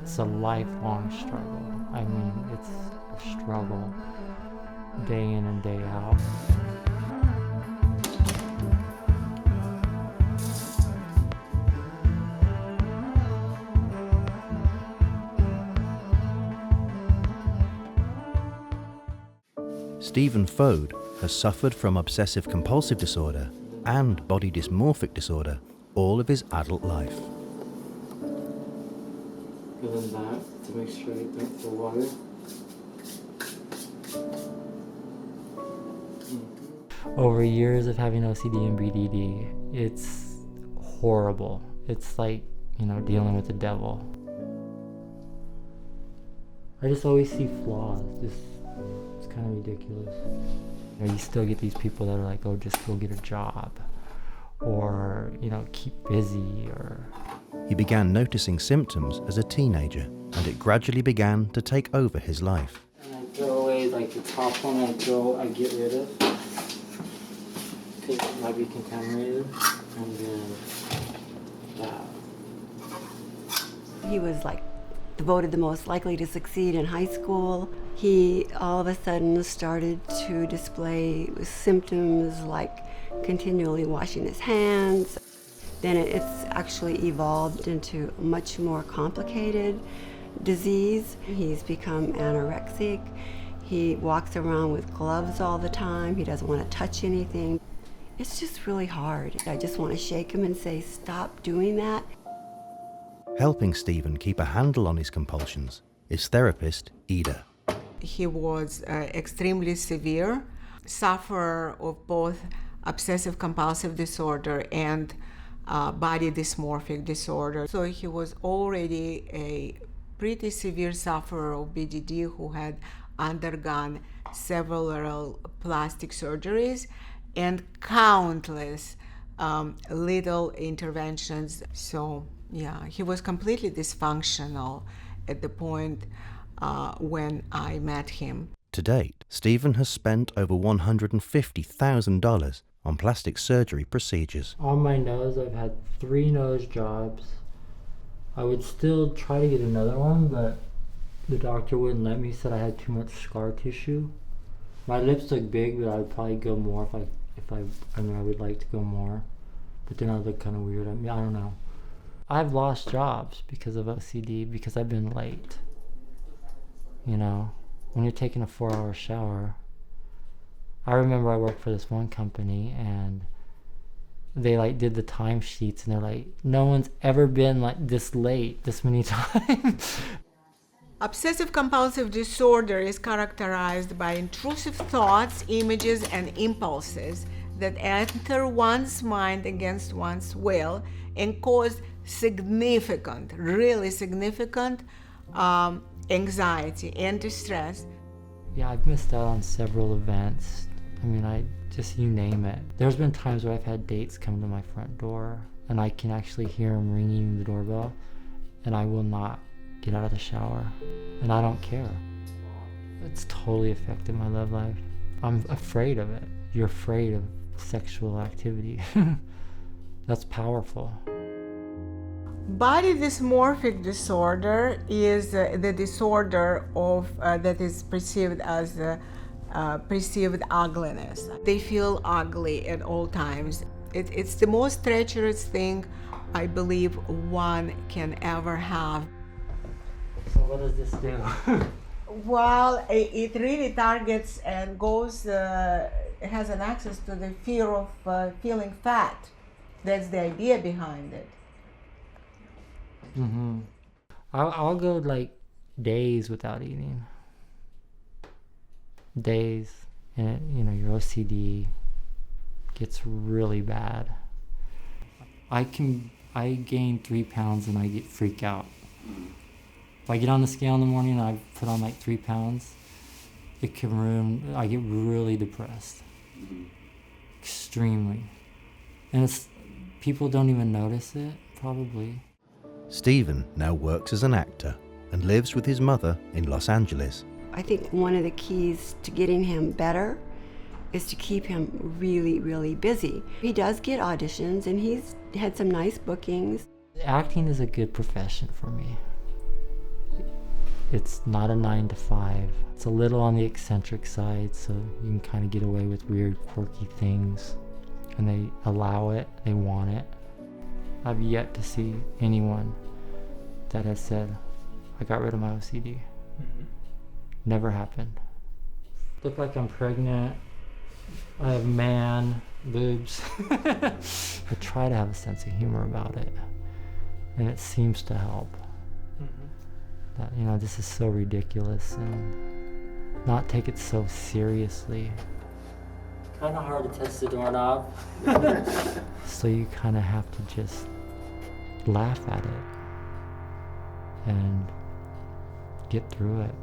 It's a lifelong struggle. I mean, it's a struggle day in and day out. Stephen Fode has suffered from obsessive compulsive disorder and body dysmorphic disorder all of his adult life. Going back to make sure I dump the water. Over years of having OCD and BDD, it's horrible. It's like, dealing with the devil. I just always see flaws. It's kind of ridiculous. You still get these people that are like, oh, just go get a job. Or, keep busy, or... He began noticing symptoms as a teenager, and it gradually began to take over his life. And I throw away, like, the top one I get rid of, because it might be contaminated, and then that. He was, voted the most likely to succeed in high school. He all of a sudden started to display symptoms like continually washing his hands. Then it's actually evolved into a much more complicated disease. He's become anorexic. He walks around with gloves all the time. He doesn't want to touch anything. It's just really hard. I just want to shake him and say, stop doing that. Helping Stephen keep a handle on his compulsions is therapist Ida. He was extremely severe, sufferer of both obsessive compulsive disorder and body dysmorphic disorder. So he was already a pretty severe sufferer of BDD who had undergone several plastic surgeries and countless little interventions. So yeah, he was completely dysfunctional at the point when I met him. To date, Stephen has spent over $150,000 on plastic surgery procedures. On my nose, I've had 3 nose jobs. I would still try to get another one, but the doctor wouldn't let me, said I had too much scar tissue. My lips look big, but I would probably go more if I would like to go more. But then I look kind of weird. I don't know. I've lost jobs because of OCD, because I've been late. When you're taking a 4-hour shower. I remember I worked for this one company, and they did the timesheets, and they're like, no one's ever been this late this many times. Obsessive compulsive disorder is characterized by intrusive thoughts, images, and impulses that enter one's mind against one's will and cause significant, really significant anxiety and distress. Yeah, I've missed out on several events. You name it. There's been times where I've had dates come to my front door, and I can actually hear them ringing the doorbell, and I will not get out of the shower, and I don't care. It's totally affected my love life. I'm afraid of it. You're afraid of sexual activity. That's powerful. Body dysmorphic disorder is the disorder of that is perceived as perceived ugliness. They feel ugly at all times. It's the most treacherous thing I believe one can ever have. So what does this do? Well, it really targets and goes, has an access to the fear of feeling fat. That's the idea behind it. Mm-hmm. I'll go days without eating. Days, and your OCD gets really bad. I gain 3 pounds and I get freak out. If I get on the scale in the morning and I put on 3 pounds, I get really depressed. Extremely. And people don't even notice it, probably. Stephen now works as an actor and lives with his mother in Los Angeles. I think one of the keys to getting him better is to keep him really, really busy. He does get auditions, and he's had some nice bookings. Acting is a good profession for me. it's not a 9 to 5. It's a little on the eccentric side, so you can kind of get away with weird, quirky things. And they allow it, they want it. I've yet to see anyone that has said, I got rid of my OCD. Never happened. Look like I'm pregnant. I have man boobs. I try to have a sense of humor about it, and it seems to help. That, you know, this is so ridiculous, and not take it so seriously. Kind of hard to touch the doorknob. So you kind of have to just laugh at it and get through it.